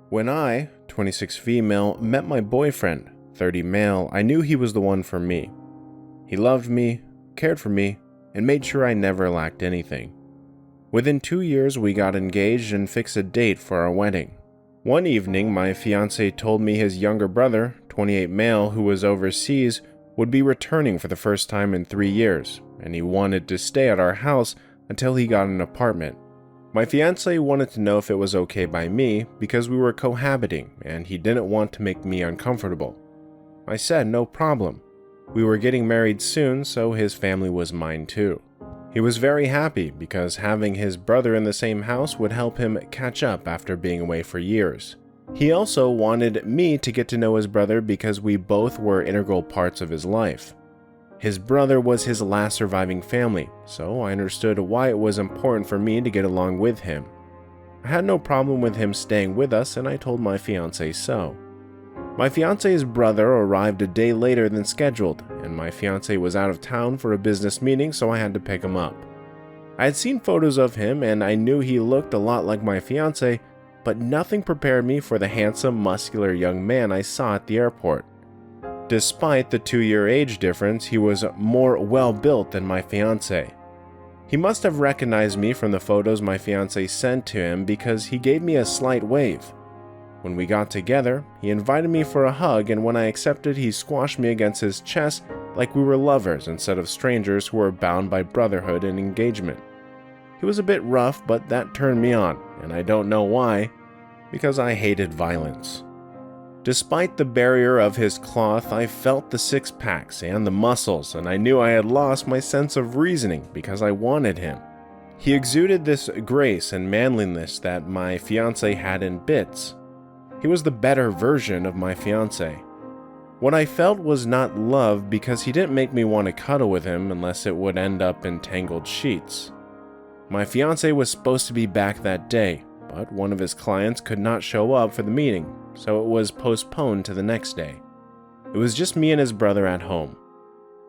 When I, 26 female, met my boyfriend, 30 male, I knew he was the one for me. He loved me, cared for me, and made sure I never lacked anything. Within 2 years, we got engaged and fixed a date for our wedding. One evening, my fiancé told me his younger brother, 28 male, who was overseas, would be returning for the first time in 3 years, and he wanted to stay at our house until he got an apartment. My fiancé wanted to know if it was okay by me because we were cohabiting and he didn't want to make me uncomfortable. I said no problem. We were getting married soon, so his family was mine too. He was very happy because having his brother in the same house would help him catch up after being away for years. He also wanted me to get to know his brother because we both were integral parts of his life. His brother was his last surviving family, so I understood why it was important for me to get along with him. I had no problem with him staying with us, and I told my fiancé so. My fiancé's brother arrived a day later than scheduled, and my fiancé was out of town for a business meeting, so I had to pick him up. I had seen photos of him, and I knew he looked a lot like my fiancé, but nothing prepared me for the handsome, muscular young man I saw at the airport. Despite the 2-year age difference, he was more well-built than my fiancé. He must have recognized me from the photos my fiancé sent to him because he gave me a slight wave. When we got together, he invited me for a hug, and when I accepted, he squashed me against his chest like we were lovers instead of strangers who were bound by brotherhood and engagement. He was a bit rough, but that turned me on, and I don't know why, because I hated violence. Despite the barrier of his cloth, I felt the six-packs and the muscles, and I knew I had lost my sense of reasoning because I wanted him. He exuded this grace and manliness that my fiancé had in bits. He was the better version of my fiancé. What I felt was not love because he didn't make me want to cuddle with him unless it would end up in tangled sheets. My fiancé was supposed to be back that day, but one of his clients could not show up for the meeting, so it was postponed to the next day. It was just me and his brother at home.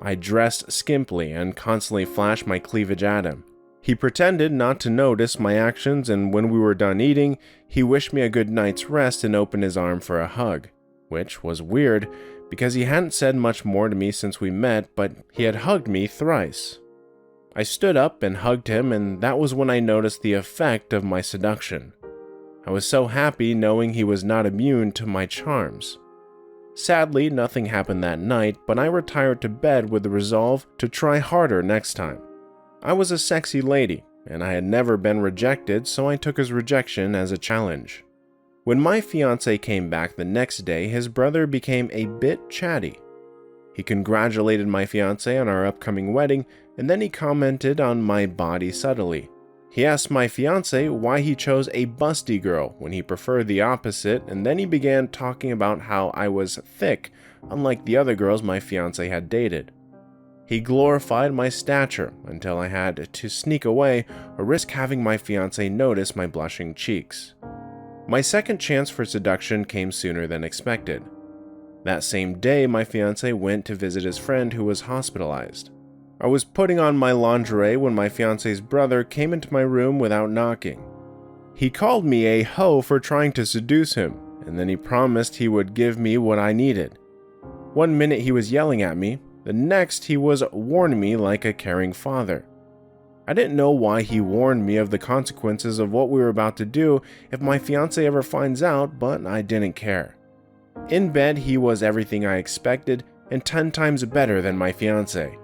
I dressed skimpily and constantly flashed my cleavage at him. He pretended not to notice my actions, and when we were done eating, he wished me a good night's rest and opened his arm for a hug, which was weird because he hadn't said much more to me since we met, but he had hugged me thrice. I stood up and hugged him, and that was when I noticed the effect of my seduction. I was so happy knowing he was not immune to my charms. Sadly, nothing happened that night, but I retired to bed with the resolve to try harder next time. I was a sexy lady, and I had never been rejected, so I took his rejection as a challenge. When my fiancé came back the next day, his brother became a bit chatty. He congratulated my fiancé on our upcoming wedding, and then he commented on my body subtly. He asked my fiancé why he chose a busty girl when he preferred the opposite, and then he began talking about how I was thick, unlike the other girls my fiancé had dated. He glorified my stature until I had to sneak away or risk having my fiancé notice my blushing cheeks. My second chance for seduction came sooner than expected. That same day, my fiancé went to visit his friend who was hospitalized. I was putting on my lingerie when my fiancé's brother came into my room without knocking. He called me a hoe for trying to seduce him, and then he promised he would give me what I needed. One minute he was yelling at me, the next he was warning me like a caring father. I didn't know why he warned me of the consequences of what we were about to do if my fiancé ever finds out, but I didn't care. In bed, he was everything I expected and 10 times better than my fiancé.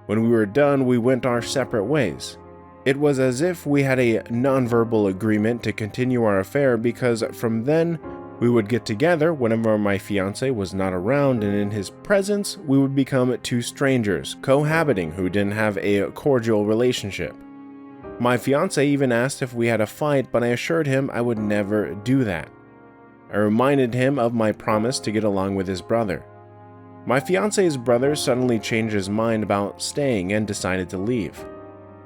When we were done, we went our separate ways. It was as if we had a nonverbal agreement to continue our affair because from then, we would get together whenever my fiancé was not around, and in his presence, we would become two strangers, cohabiting who didn't have a cordial relationship. My fiancé even asked if we had a fight, but I assured him I would never do that. I reminded him of my promise to get along with his brother. My fiancé's brother suddenly changed his mind about staying and decided to leave.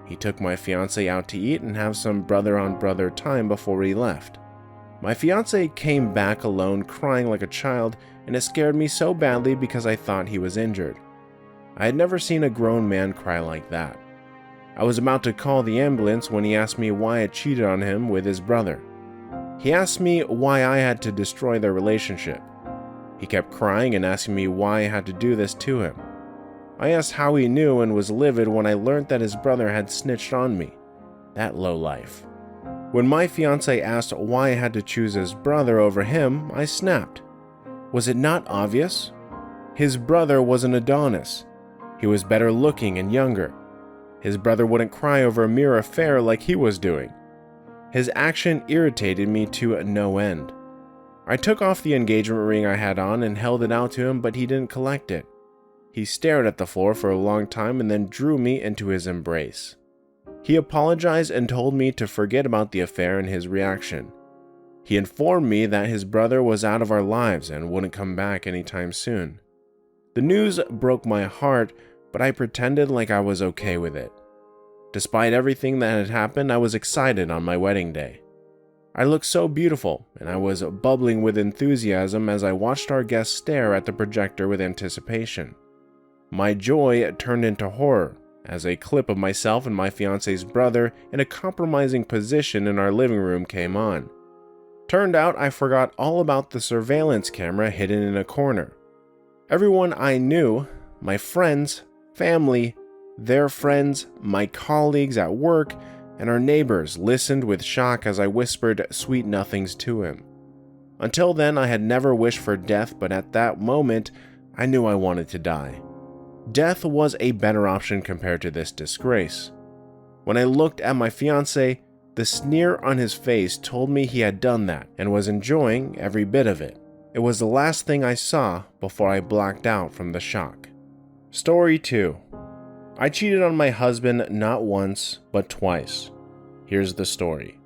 He took my fiancé out to eat and have some brother-on-brother time before he left. My fiancé came back alone crying like a child, and it scared me so badly because I thought he was injured. I had never seen a grown man cry like that. I was about to call the ambulance when he asked me why I cheated on him with his brother. He asked me why I had to destroy their relationship. He kept crying and asking me why I had to do this to him. I asked how he knew and was livid when I learned that his brother had snitched on me. That lowlife. When my fiance asked why I had to choose his brother over him, I snapped. Was it not obvious? His brother was an Adonis. He was better looking and younger. His brother wouldn't cry over a mere affair like he was doing. His action irritated me to no end. I took off the engagement ring I had on and held it out to him, but he didn't collect it. He stared at the floor for a long time and then drew me into his embrace. He apologized and told me to forget about the affair and his reaction. He informed me that his brother was out of our lives and wouldn't come back anytime soon. The news broke my heart, but I pretended like I was okay with it. Despite everything that had happened, I was excited on my wedding day. I looked so beautiful, and I was bubbling with enthusiasm as I watched our guests stare at the projector with anticipation. My joy turned into horror as a clip of myself and my fiance's brother in a compromising position in our living room came on. Turned out I forgot all about the surveillance camera hidden in a corner. Everyone I knew, my friends, family, their friends, my colleagues at work, and our neighbors listened with shock as I whispered sweet nothings to him. Until then, I had never wished for death, but at that moment, I knew I wanted to die. Death was a better option compared to this disgrace. When I looked at my fiancé, the sneer on his face told me he had done that and was enjoying every bit of it. It was the last thing I saw before I blacked out from the shock. Story 2. I cheated on my husband not once, but twice. Here's the story.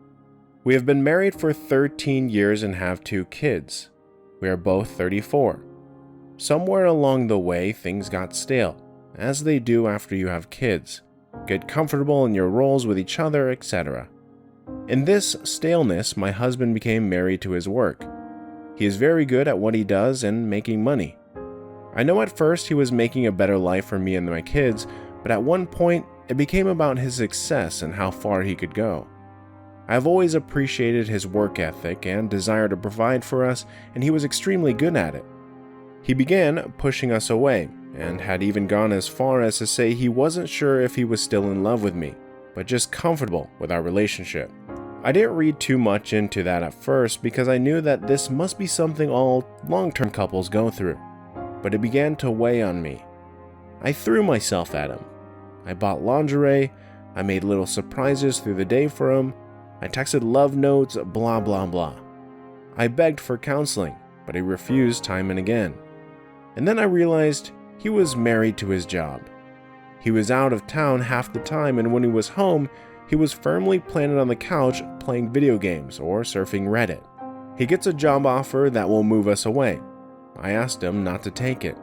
We have been married for 13 years and have 2 kids. We are both 34. Somewhere along the way, things got stale, as they do after you have kids, get comfortable in your roles with each other, etc. In this staleness, my husband became married to his work. He is very good at what he does and making money. I know at first he was making a better life for me and my kids, but at one point, it became about his success and how far he could go. I have always appreciated his work ethic and desire to provide for us, and he was extremely good at it. He began pushing us away, and had even gone as far as to say he wasn't sure if he was still in love with me, but just comfortable with our relationship. I didn't read too much into that at first because I knew that this must be something all long-term couples go through, but it began to weigh on me. I threw myself at him. I bought lingerie, I made little surprises through the day for him, I texted love notes, blah blah blah. I begged for counseling, but he refused time and again. And then I realized he was married to his job. He was out of town half the time, and when he was home, he was firmly planted on the couch playing video games or surfing Reddit. He gets a job offer that will move us away. I asked him not to take it.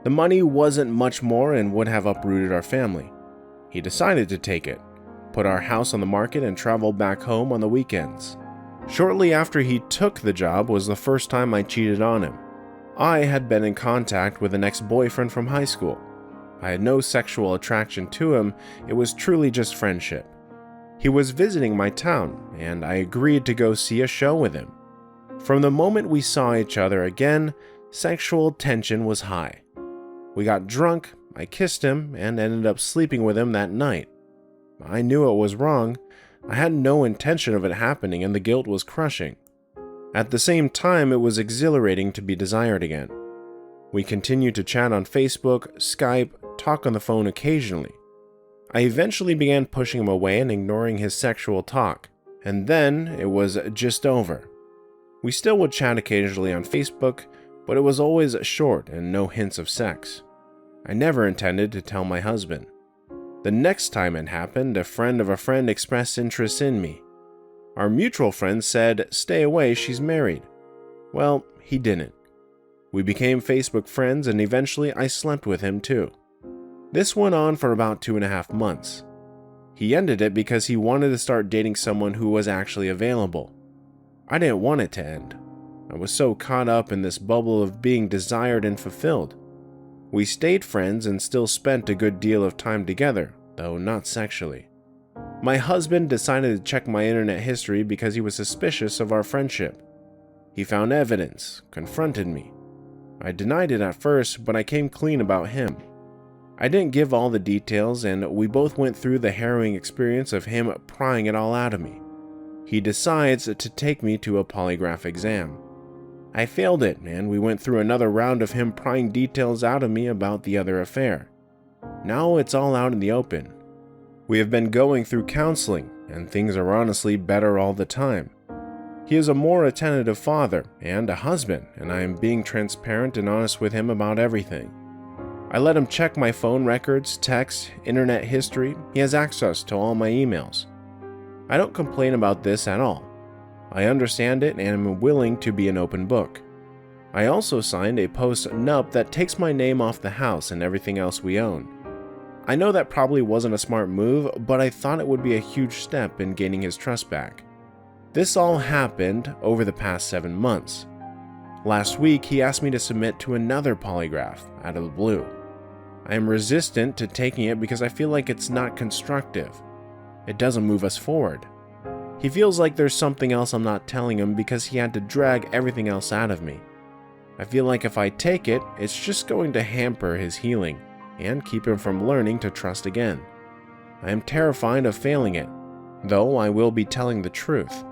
The money wasn't much more and would have uprooted our family. He decided to take it, put our house on the market, and travel back home on the weekends. Shortly after he took the job was the first time I cheated on him. I had been in contact with an ex-boyfriend from high school. I had no sexual attraction to him, it was truly just friendship. He was visiting my town, and I agreed to go see a show with him. From the moment we saw each other again, sexual tension was high. We got drunk, I kissed him, and ended up sleeping with him that night. I knew it was wrong. I had no intention of it happening, and the guilt was crushing. At the same time, it was exhilarating to be desired again. We continued to chat on Facebook, Skype, talk on the phone occasionally. I eventually began pushing him away and ignoring his sexual talk, and then it was just over. We still would chat occasionally on Facebook, but it was always short and no hints of sex. I never intended to tell my husband. The next time it happened, a friend of a friend expressed interest in me. Our mutual friend said, "Stay away, she's married." Well, he didn't. We became Facebook friends, and eventually I slept with him too. This went on for about 2.5 months. He ended it because he wanted to start dating someone who was actually available. I didn't want it to end. I was so caught up in this bubble of being desired and fulfilled. We stayed friends and still spent a good deal of time together, though not sexually. My husband decided to check my internet history because he was suspicious of our friendship. He found evidence, confronted me. I denied it at first, but I came clean about him. I didn't give all the details, and we both went through the harrowing experience of him prying it all out of me. He decides to take me to a polygraph exam. I failed it, and we went through another round of him prying details out of me about the other affair. Now it's all out in the open. We have been going through counseling, and things are honestly better all the time. He is a more attentive father and a husband, and I am being transparent and honest with him about everything. I let him check my phone records, texts, internet history. He has access to all my emails. I don't complain about this at all. I understand it and am willing to be an open book. I also signed a post-nup that takes my name off the house and everything else we own. I know that probably wasn't a smart move, but I thought it would be a huge step in gaining his trust back. This all happened over the past 7 months. Last week, he asked me to submit to another polygraph out of the blue. I am resistant to taking it because I feel like it's not constructive. It doesn't move us forward. He feels like there's something else I'm not telling him because he had to drag everything else out of me. I feel like if I take it, it's just going to hamper his healing and keep him from learning to trust again. I am terrified of failing it, though I will be telling the truth.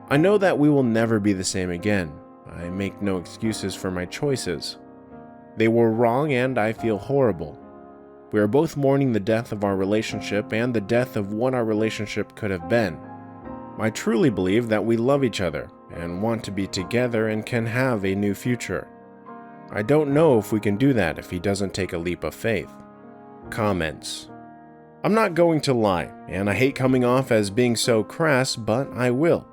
I know that we will never be the same again. I make no excuses for my choices. They were wrong and I feel horrible. We are both mourning the death of our relationship and the death of what our relationship could have been. I truly believe that we love each other and want to be together and can have a new future. I don't know if we can do that if he doesn't take a leap of faith. Comments. I'm not going to lie, and I hate coming off as being so crass, but I will.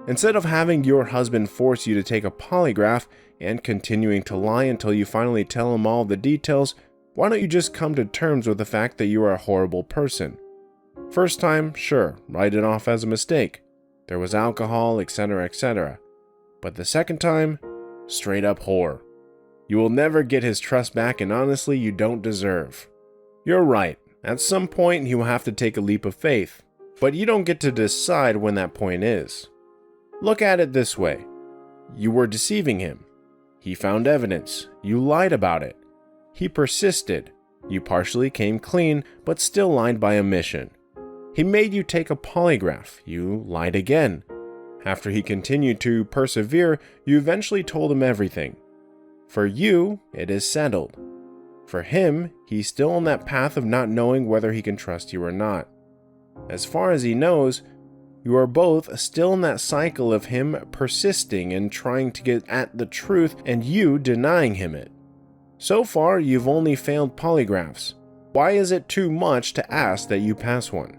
Instead of having your husband force you to take a polygraph and continuing to lie until you finally tell him all the details, why don't you just come to terms with the fact that you are a horrible person? First time, sure, write it off as a mistake. There was alcohol, etc., etc. But the second time, straight up whore. You will never get his trust back, and honestly, you don't deserve. You're right. At some point, he will have to take a leap of faith, but you don't get to decide when that point is. Look at it this way. You were deceiving him. He found evidence. You lied about it. He persisted. You partially came clean, but still lied by omission. He made you take a polygraph. You lied again. After he continued to persevere, you eventually told him everything. For you, it is settled. For him, he's still on that path of not knowing whether he can trust you or not. As far as he knows, you are both still in that cycle of him persisting and trying to get at the truth and you denying him it. So far, you've only failed polygraphs. Why is it too much to ask that you pass one?